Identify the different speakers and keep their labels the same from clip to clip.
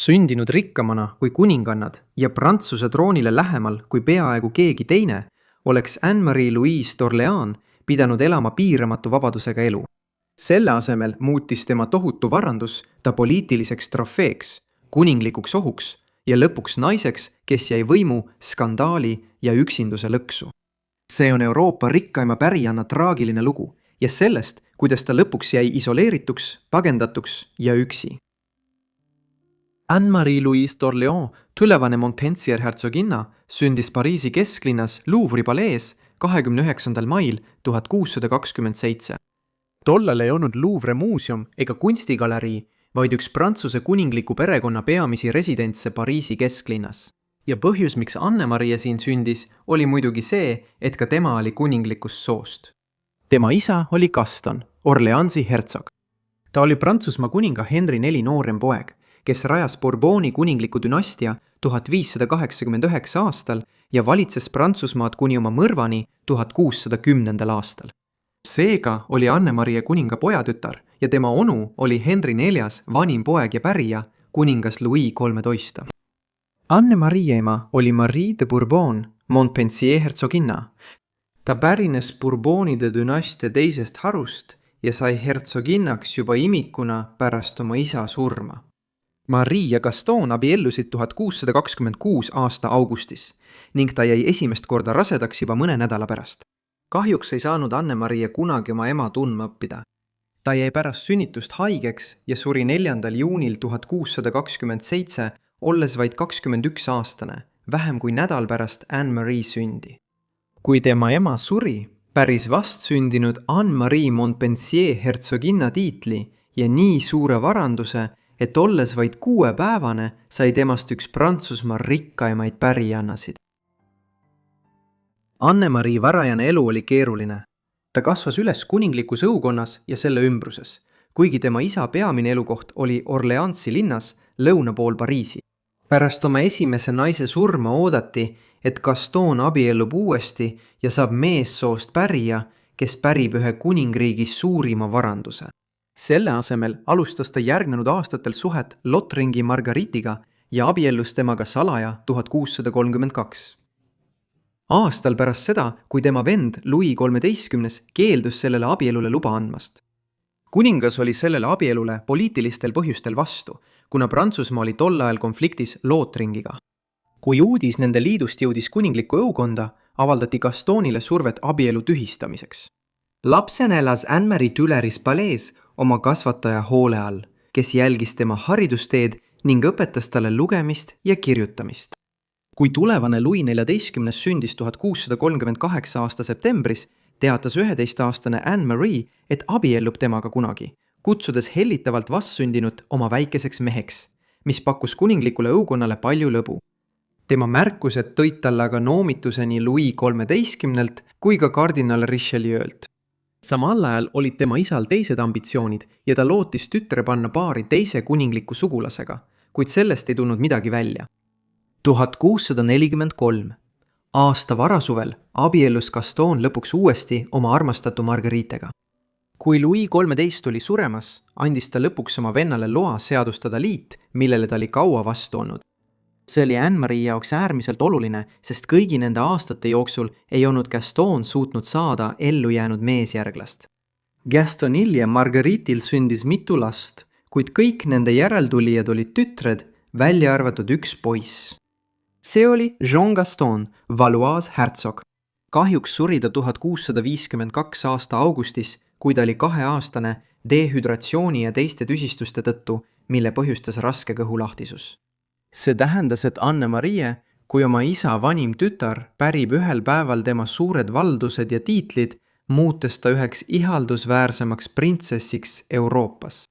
Speaker 1: Sündinud rikkamana kui kuningannad ja Prantsuse troonile lähemal kui peaaegu keegi teine, oleks Anne-Marie Louise d'Orléans pidanud elama piiramatu vabadusega elu. Selle asemel muutis tema tohutu varandus ta poliitiliseks trofeeks, kuninglikuks ohuks ja lõpuks naiseks, kes jäi võimu, skandaali ja üksinduse lõksu. See on Euroopa rikkaima pärijanna traagiline lugu ja sellest, kuidas ta lõpuks jäi isoleerituks, pagendatuks ja üksi. Anne-Marie Louise d'Orléans, tulevane Montpensier hertsoginna, sündis Pariisi kesklinnas Louvre'i palees 29. mail 1627. Tollal ei olnud Louvre muuseum ega kunstigalerii, vaid üks Prantsuse kuningliku perekonna peamisi residentse Pariisi kesklinnas. Ja põhjus, miks Anne-Marie siin sündis, oli muidugi see, et ka tema oli kuninglikust soost. Tema isa oli Gaston, Orleansi hertsog. Ta oli Prantsusmaa kuninga Henri IV noorem poeg, kes rajas Bourboni kuningliku dünastia 1589 aastal ja valitses Prantsusmaad kuni oma mõrvani 1610. aastal. Seega oli Anne-Marie kuninga pojatütar ja tema onu oli Henri IV vanim poeg ja pärija, kuningas Louis XIII. Anne-Marie ema oli Marie de Bourbon, Montpensier hertsoginna. Ta pärines Bourbonide dünastia teisest harust ja sai hertsoginnaks juba imikuna pärast oma isa surma. Marie ja Gaston abiellusid 1626 aasta augustis ning ta jäi esimest korda rasedaks juba mõne nädala pärast. Kahjuks ei saanud Anne-Marie kunagi oma ema tundma õppida. Ta jäi pärast sünnitust haigeks ja suri 4. juunil 1627, olles vaid 21 aastane, vähem kui nädal pärast Anne-Marie sündi. Kui tema ema suri, päris vastsündinud Anne-Marie Montpensier hertsoginna tiitli ja nii suure varanduse, et olles vaid 6-päevane, sai temast üks Prantsusmaa rikkaimaid pärijannasid. Anne-Marie varajane elu oli keeruline. Ta kasvas üles kuninglikus õukonnas ja selle ümbruses, kuigi tema isa peamine elukoht oli Orleansi linnas lõuna pool Pariisi. Pärast oma esimese naise surma oodati, et Gaston abiellub uuesti ja saab meessoost pärija, kes pärib ühe kuningriigi suurima varanduse. Selle asemel alustas ta järgnenud aastatel suhet Lothringi Margaritiga ja abiellus temaga salaja 1632. Aastal pärast seda, kui tema vend Louis XIII keeldus sellele abielule luba andmast. Kuningas oli sellele abielule poliitilistel põhjustel vastu, kuna Prantsusmaa oli tol ajal konfliktis Lothringiga. Kui uudis nende liidust jõudis kuninglikku õukonda, avaldati Gastonile survet abielu tühistamiseks. Lapsena elas Anne-Marie Tuileries palees oma kasvataja hoole all, kes jälgis tema haridusteed ning õpetas talle lugemist ja kirjutamist. Kui tulevane Louis XIV sündis 1638 aasta septembris, teatas 11-aastane Anne-Marie, et abiellub temaga kunagi, kutsudes hellitavalt vastsündinut oma väikeseks meheks, mis pakkus kuninglikule õukonnale palju lõbu. Tema märkused tõid talle aga noomituse nii Louis XIII kui ka kardinal Richelieu'lt. Samal ajal olid tema isal teised ambitsioonid ja ta lootis tütre panna paari teise kuningliku sugulasega, kuid sellest ei tulnud midagi välja. 1643. Aasta varasuvel abiellus Gaston lõpuks uuesti oma armastatu Margaritega. Kui Louis XIII oli suremas, andis ta lõpuks oma vennale loa seadustada liit, millele ta oli kaua vastu olnud. See oli Anne-Marie jaoks äärmiselt oluline, sest kõigi nende aastate jooksul ei olnud Gaston suutnud saada ellu jäänud meesjärglast. Gastonil ja Margaritil sündis mitu last, kuid kõik nende järeltulijad olid tütred, välja arvatud üks poiss. See oli Jean Gaston, Valois hertsog. Kahjuks suri ta 1652 aasta augustis, kui ta oli 2-aastane dehüdratsiooni ja teiste tüsistuste tõttu, mille põhjustas raske kõhulahtisus. See tähendas, et Anne-Marie, kui oma isa vanim tütar, pärib ühel päeval tema suured valdused ja tiitlid, muutes ta üheks ihaldusväärsemaks printsessiks Euroopas.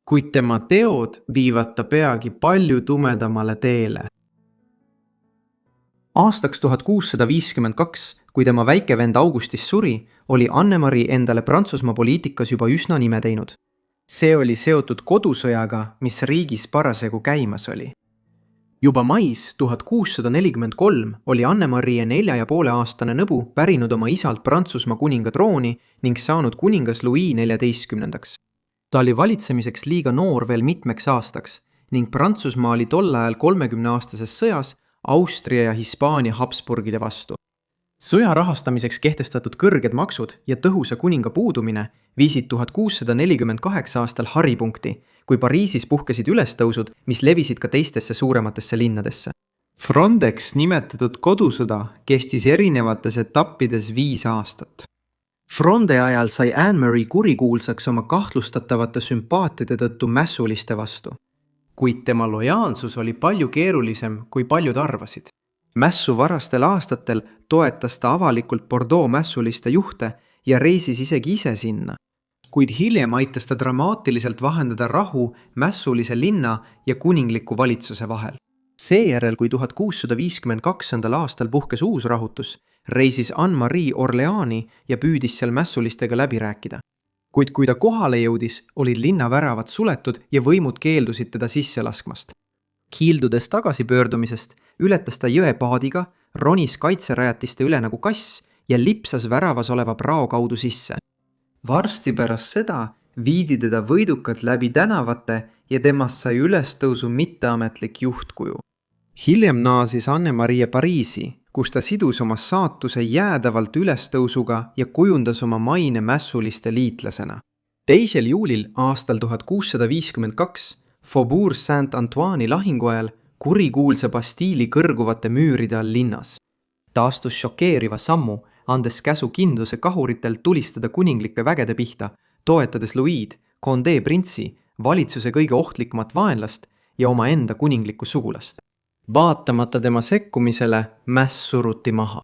Speaker 1: Kuid tema teod viivad ta peagi palju tumedamale teele. Aastaks 1652, kui tema väike vend Augustis suri, oli Anne-Marie endale Prantsusmaa poliitikas juba üsna nime teinud. See oli seotud kodusõjaga, mis riigis parasjagu käimas oli. Juba mais 1643 oli Anne-Marie 4,5-aastane nõbu pärinud oma isalt Prantsusmaa kuninga trooni ning saanud kuningas Louis XIV. Ta oli valitsemiseks liiga noor veel mitmeks aastaks ning Prantsusmaa oli tol ajal 30-aastases sõjas Austria ja Hispaania Habsburgide vastu. Sõja rahastamiseks kehtestatud kõrged maksud ja tõhusa kuninga puudumine viisid 1648 aastal haripunkti, kui Pariisis puhkesid ülestõusud, mis levisid ka teistesse suurematesse linnadesse.
Speaker 2: Frondeks nimetatud kodusõda kestis erinevates etappides 5 aastat.
Speaker 1: Fronde ajal sai Anne-Marie kurikuulsaks oma kahtlustatavate sümpaatiade tõttu mässuliste vastu. Kuid tema lojaalsus oli palju keerulisem, kui paljud arvasid. Mässu varastel aastatel toetas ta avalikult Bordeaux mässuliste juhte ja reisis isegi ise sinna. Kuid hiljem aitas ta dramaatiliselt vahendada rahu mässulise linna ja kuningliku valitsuse vahel. Seejärel, kui 1652. aastal puhkes uus rahutus, reisis Anne-Marie Orleani ja püüdis seal mässulistega läbi rääkida. Kuid kui ta kohale jõudis, olid linnaväravad suletud ja võimud keeldusid teda sisse laskmast. Kiildudes tagasipöördumisest, ületas ta jõe paadiga, ronis kaitserajatiste üle nagu kass ja lipsas väravas oleva prao kaudu sisse. Varsti pärast seda viidi teda võidukalt läbi tänavate ja temast sai ülestõusu mitteametlik juhtkuju. Hiljem naasis Anne-Marie Pariisi, kus ta sidus oma saatuse jäädavalt ülestõusuga ja kujundas oma maine mässuliste liitlasena. 2. juulil aastal 1652 Faubourg Saint-Antoine'i lahingu ajal kurikuulsa Bastiili kõrguvate müüride all linnas. Ta astus šokeeriva sammu, andes käsu kindluse kahuritel tulistada kuninglike vägede pihta, toetades Louis'd, Condé printsi, valitsuse kõige ohtlikumat vaenlast ja omaenda kuninglikku sugulast. Vaatamata tema sekkumisele mäss suruti maha.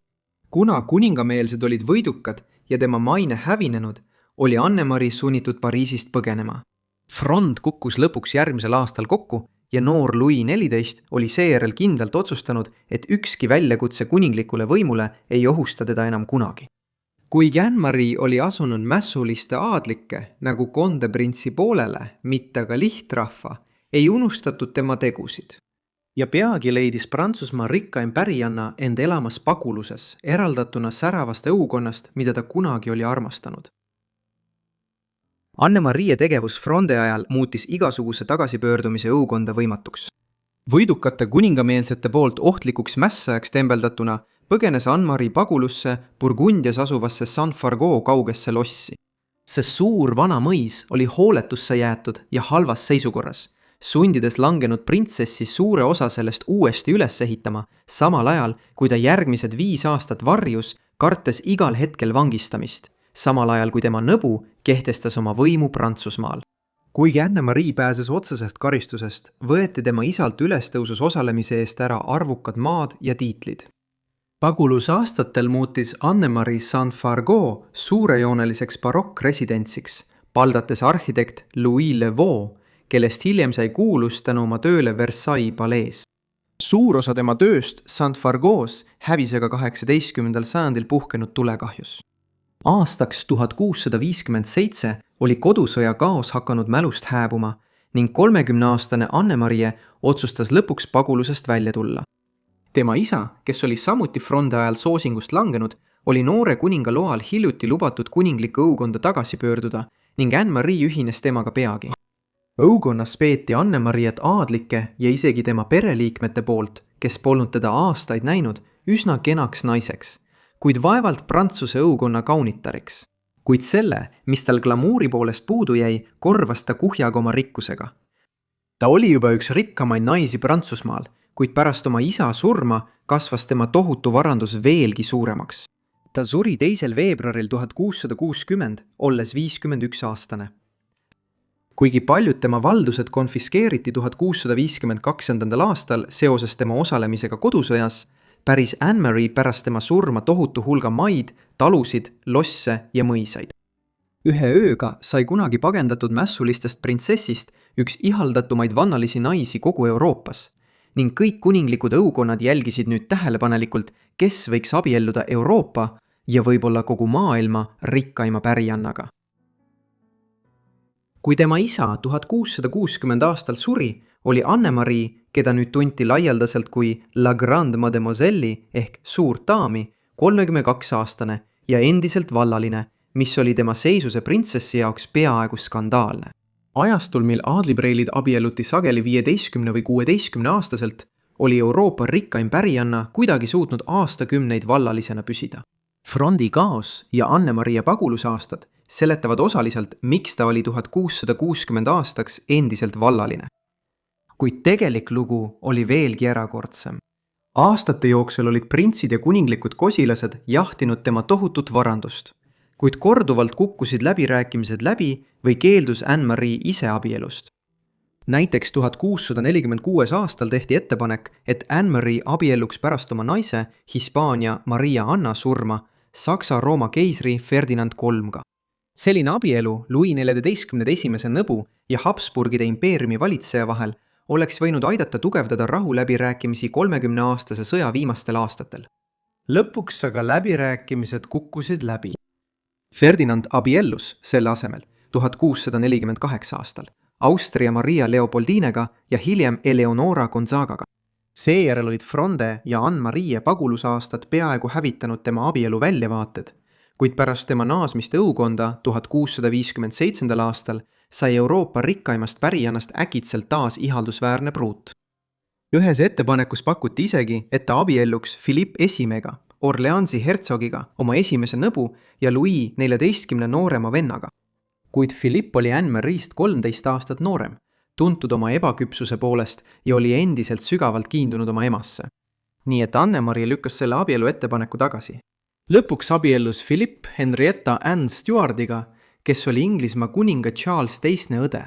Speaker 1: Kuna kuningameelsed olid võidukad ja tema maine hävinenud, oli Anne-Marie sunnitud Pariisist põgenema. Frond kukkus lõpuks järgmisel aastal kokku ja noor Louis XIV oli seejärel kindlalt otsustanud, et ükski väljakutse kuninglikule võimule ei ohusta teda enam kunagi. Kuigi Anne-Marie oli asunud mässuliste aadlikke nagu Condé printsi poolele, mitte aga lihtrahva, ei unustatud tema tegusid. Ja peagi leidis Prantsusmaa rikkaim pärijanna end elamas paguluses, eraldatuna säravast õukonnast, mida ta kunagi oli armastanud. Anne-Marie tegevus Fronde ajal muutis igasuguse tagasipöördumise õukonda võimatuks. Võidukate kuningameelsete poolt ohtlikuks mässajaks tembeldatuna põgenes Anne-Marie pagulusse Burgundias asuvasse Saint-Fargeau kaugesse lossi. See suur vana mõis oli hooletusse jäetud ja halvas seisukorras, sundides langenud printsessi suure osa sellest uuesti üles ehitama, samal ajal, kui ta järgmised 5 aastat varjus, kartes igal hetkel vangistamist, samal ajal kui tema nõbu kehtestas oma võimu Prantsusmaal. Kuigi Anne-Marie pääses otsesest karistusest, võeti tema isalt ülestõusus osalemise eest ära arvukad maad ja tiitlid. Pagulusaastatel muutis Anne-Marie Saint-Fargeau suurejooneliseks barokkresidentsiks, paldates arhitekt Louis Le Vaux, kellest hiljem sai kuulus tänu oma tööle Versailles palees. Suur osa tema tööst Saint-Fargeaus hävis aga 18. sajandil puhkenud tulekahjus. Aastaks 1657 oli kodusõja kaos hakanud mälust hääbuma ning 30-aastane Anne-Marie otsustas lõpuks pagulusest välja tulla. Tema isa, kes oli samuti Fronde ajal soosingust langenud, oli noore kuninga loal hiljuti lubatud kuninglikku õukonda tagasi pöörduda ning Anne-Marie ühines temaga peagi. Õukonnas peeti Anne-Mariet aadlike ja isegi tema pereliikmete poolt, kes polnud teda aastaid näinud, üsna kenaks naiseks, kuid vaevalt Prantsuse õukonna kaunitariks. Kuid selle, mis tal glamuuri poolest puudu jäi, korvas ta kuhjaga oma rikkusega. Ta oli juba üks rikkamaid naisi Prantsusmaal, kuid pärast oma isa surma kasvas tema tohutu varandus veelgi suuremaks. Ta suri 2. veebruaril 1660, olles 51 aastane. Kuigi paljud tema valdused konfiskeeriti 1652. aastal seoses tema osalemisega kodusõjas, päris Anne-Marie pärast tema surma tohutu hulga maid, talusid, losse ja mõisaid. Ühe ööga sai kunagi pagendatud mässulistest printsessist üks ihaldatumaid vannalisi naisi kogu Euroopas ning kõik kuninglikud õukonnad jälgisid nüüd tähelepanelikult, kes võiks abielluda Euroopa ja võib-olla kogu maailma rikkaima pärijannaga. Kui tema isa 1660 aastal suri, oli Anne-Marie, keda nüüd tunti laialdaselt kui La Grande Mademoiselle'i ehk suurt daami, 32-aastane ja endiselt vallaline, mis oli tema seisuse printsessi jaoks peaaegu skandaalne. ajastul, mil aadlipreilid abielluti sageli 15 või 16 aastaselt, oli Euroopa rikkaim pärijanna kuidagi suutnud aastakümneid vallalisena püsida. Frondi kaos ja Anne-Maria pagulusaastad seletavad osaliselt, miks ta oli 1660 aastaks endiselt vallaline. Kuid tegelik lugu oli veelgi erakordsem. Aastate jooksul olid printsid ja kuninglikud kosilased jahtinud tema tohutut varandust, kuid korduvalt kukkusid läbirääkimised läbi või keeldus Anne-Marie ise abielust. Näiteks 1646 aastal tehti ettepanek, et Anne-Marie abielluks pärast oma naise, Hispaania Maria Anna surma, Saksa-Rooma keisri Ferdinand IIIga. Selline abielu Louis XIV nõbu ja Habsburgide impeeriumi valitseja vahel oleks võinud aidata tugevdada rahuläbirääkimisi 30-aastase sõja viimastel aastatel. Lõpuks aga läbirääkimised kukkusid läbi. Ferdinand abiellus selle asemel 1648 aastal Austria Maria Leopoldinega ja hiljem Eleonora Gonzagaga. Seejärel olid Fronde ja Anne-Marie pagulusaastad peaaegu hävitanud tema abielu väljavaated, kuid pärast tema naasmist õukonda 1657 aastal sai Euroopa rikkaimast pärijannast äkitselt taas ihaldusväärne pruut. Ühes ettepanekus pakuti isegi, et ta abielluks Philippe Esimega, Orleansi hertsogiga, oma esimese nõbu ja Louis XIV noorema vennaga. Kuid Philippe oli Anne-Marie'st 13 aastat noorem, tuntud oma ebaküpsuse poolest ja oli endiselt sügavalt kiindunud oma emasse. Nii et Anne-Marie lükkas selle abielu ettepaneku tagasi. Lõpuks abiellus Philippe Henrietta Anne Stuartiga, kes oli Inglismaa kuninga Charles II õde.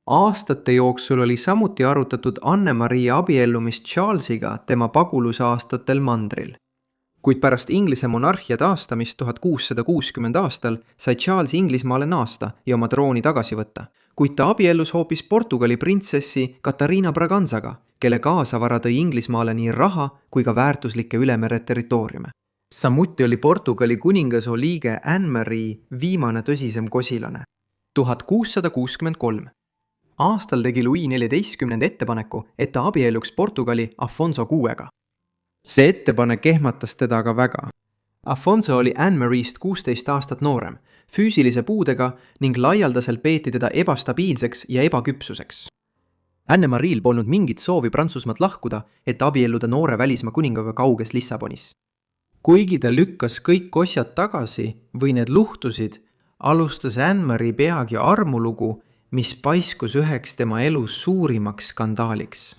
Speaker 1: Aastate jooksul oli samuti arutatud Anne-Marie abiellumist Charlesiga tema pagulusaastatel mandril. Kuid pärast Inglise monarhia taastamist 1660 aastal sai Charles Inglismaale naasta ja oma trooni tagasi võtta, kuid ta abiellus hoopis Portugali printsessi Catarina Braganzaga, kelle kaasavara tõi Inglismaale nii raha kui ka väärtuslikke ülemere territooriume. Samuti oli Portugali kuningasoo liige Anne-Marie viimane tõsisem kosilane. 1663. Aastal tegi Louis XIV ettepaneku, et ta abielluks Portugali Afonso VIga. See ettepanek ehmatas teda aga väga. Afonso oli Anne-Marie'st 16 aastat noorem, füüsilise puudega ning laialdaselt peeti teda ebastabiilseks ja ebaküpsuseks. Anne-Mariel polnud mingit soovi Prantsusmaalt lahkuda, et abielluda noore välismaa kuningaga kauges Lissabonis. Kuigi ta lükkas kõik osjad tagasi või need luhtusid, alustas Anne-Marie peagi armulugu, mis paiskus üheks tema elus suurimaks skandaaliks.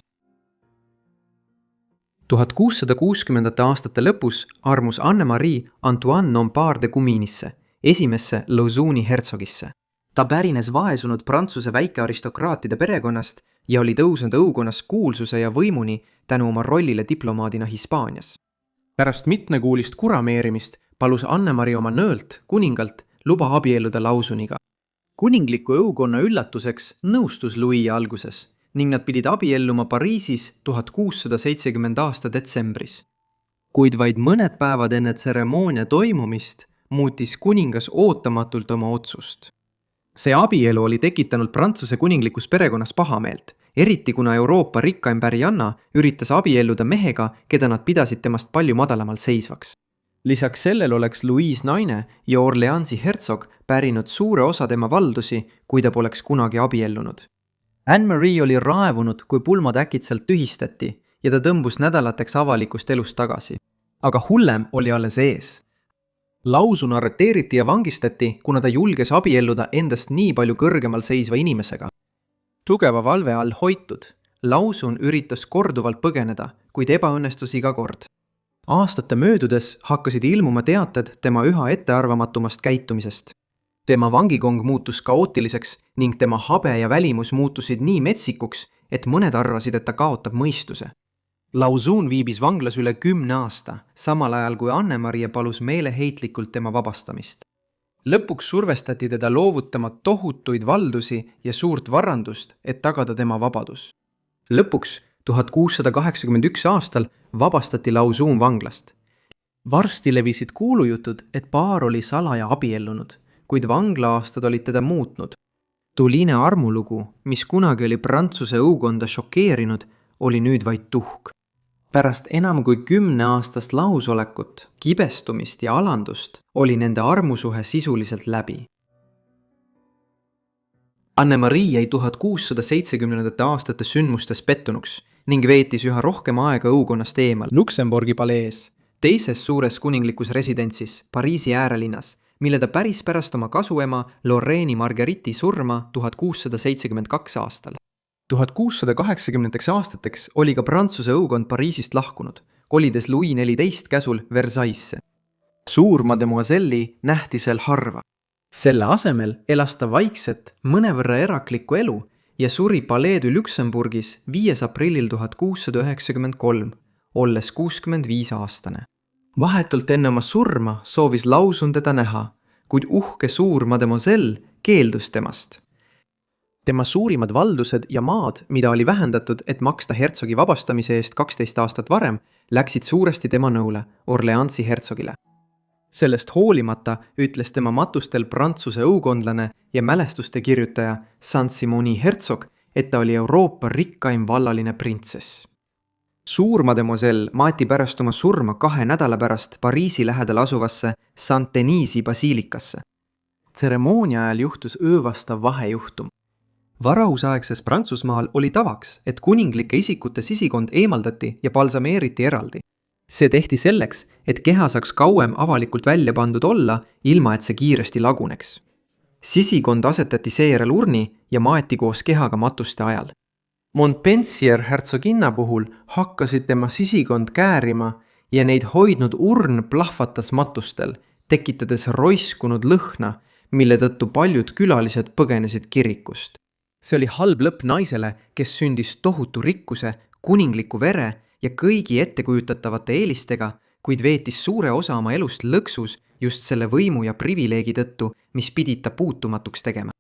Speaker 1: 1660. aastate lõpus armus Anne-Marie Antoine Lombard de Cuminisse, esimesse Lausone'i hertsogisse. Ta pärines vaesunud Prantsuse väikearistokraatide perekonnast ja oli tõusnud õukonnas kuulsuse ja võimuni tänu oma rollile diplomaadina Hispaanias. Pärast mitmekuulist kurameerimist palus Anne-Marie oma nöölt, kuningalt, luba abielluda Lausoniga. Kuningliku õukonna üllatuseks nõustus Louis alguses ning nad pidid abielluma Pariisis 1670 aasta detsembris. Kuid vaid mõned päevad enne tseremoonia toimumist muutis kuningas ootamatult oma otsust. See abielu oli tekitanud Prantsuse kuninglikus perekonnas pahameelt, eriti kuna Euroopa rikkaim pärijanna üritas abielluda mehega, keda nad pidasid temast palju madalamal seisvaks. Lisaks sellel oleks Louis naine ja Orleansi hertsog pärinud suure osa tema valdusi, kui ta poleks kunagi abiellunud. Anne-Marie oli raevunud, kui pulmad äkitselt tühistati ja ta tõmbus nädalateks avalikust elust tagasi. Aga hullem oli alles ees. Lauson arreteeriti ja vangistati, kuna ta julges abielluda endast nii palju kõrgemal seisva inimesega. Tugeva valve all hoitud, Lauson üritas korduvalt põgeneda, kuid ebaõnnestus iga kord. Aastate möödudes hakkasid ilmuma teated tema üha ettearvamatumast käitumisest. Tema vangikong muutus kaootiliseks ning tema habe ja välimus muutusid nii metsikuks, et mõned arvasid, et ta kaotab mõistuse. Lauson viibis vanglas üle 10 aasta, samal ajal kui Anne-Marie palus meeleheitlikult tema vabastamist. Lõpuks survestati teda loovutama tohutuid valdusi ja suurt varandust, et tagada tema vabadus. Lõpuks 1681 aastal vabastati Lauson vanglast. Varsti levisid kuulujutud, et paar oli salaja abiellunud, kuid vangla-aastad olid teda muutnud. Tuline armulugu, mis kunagi oli Prantsuse õukonda šokeerinud, oli nüüd vaid tuhk. Pärast enam kui 10 aastast lahusolekut, kibestumist ja alandust oli nende armusuhe sisuliselt läbi. Anne-Marie jäi 1670. aastate sündmustes pettunuks ning veetis üha rohkem aega õukonnast eemal Luksemburgi palees, teises suures kuninglikus residentsis Pariisi äärelinnas, mille ta päris pärast oma kasuema Lorraini Marguerite'i surma 1672 aastal. 1680. aastateks oli ka Prantsuse õukond Pariisist lahkunud, kolides Louis XIV käsul Versaillesse. Suur mademoiselli nähti seal harva. Selle asemel elas ta vaikset, mõnevõrra eraklikku elu ja suri Palais du Luxembourgis 5. aprillil 1693, olles 65-aastane. Vahetult enne oma surma soovis Lausun teda näha, kuid uhke suur mademoiselle keeldus temast. Tema suurimad valdused ja maad, mida oli vähendatud, et maksta hertsogi vabastamise eest 12 aastat varem, läksid suuresti tema nõule, Orleansi hertsogile. Sellest hoolimata ütles tema matustel Prantsuse õukondlane ja mälestuste kirjutaja Saint-Simoni hertsog, et ta oli Euroopa rikkaim vallaline printsess. Suur mademoiselle maati pärast oma surma 2 nädala pärast Pariisi lähedal asuvasse Saint-Denisi basiilikasse. Tseremoonia ajal juhtus öövastav vahejuhtum. Varausaegses Prantsusmaal oli tavaks, et kuninglike isikute sisikond eemaldati ja balsameeriti eraldi. See tehti selleks, et keha saaks kauem avalikult välja pandud olla, ilma et see kiiresti laguneks. Sisikond asetati seejärel urni ja maeti koos kehaga matuste ajal. Montpensier hertsoginna puhul hakkasid tema sisikond käärima ja neid hoidnud urn plahvatas matustel, tekitades roiskunud lõhna, mille tõttu paljud külalised põgenesid kirikust. See oli halb lõpp naisele, kes sündis tohutu rikkuse, kuningliku vere ja kõigi ettekujutatavate eelistega, kuid veetis suure osa oma elust lõksus just selle võimu ja privileegi tõttu, mis pidid ta puutumatuks tegema.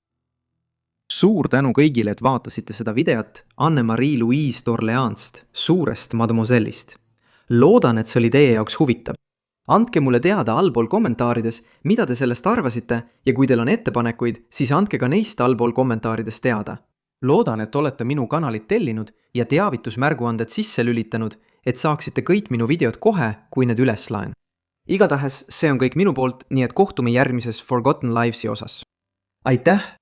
Speaker 1: Suur tänu kõigile, et vaatasite seda videot Anne-Marie Louise d'Orléans'st, suurest mademoisellist. Loodan, et see oli teie jaoks huvitav. Andke mulle teada allpool kommentaarides, mida te sellest arvasite ja kui teil on ettepanekuid, siis andke ka neist allpool kommentaarides teada. Loodan, et olete minu kanalit tellinud ja teavitusmärguanded sisse lülitanud, et saaksite kõik minu videod kohe, kui need üles laen. Igatahes see on kõik minu poolt, nii et kohtume järgmises Forgotten Lives'i osas. Aitäh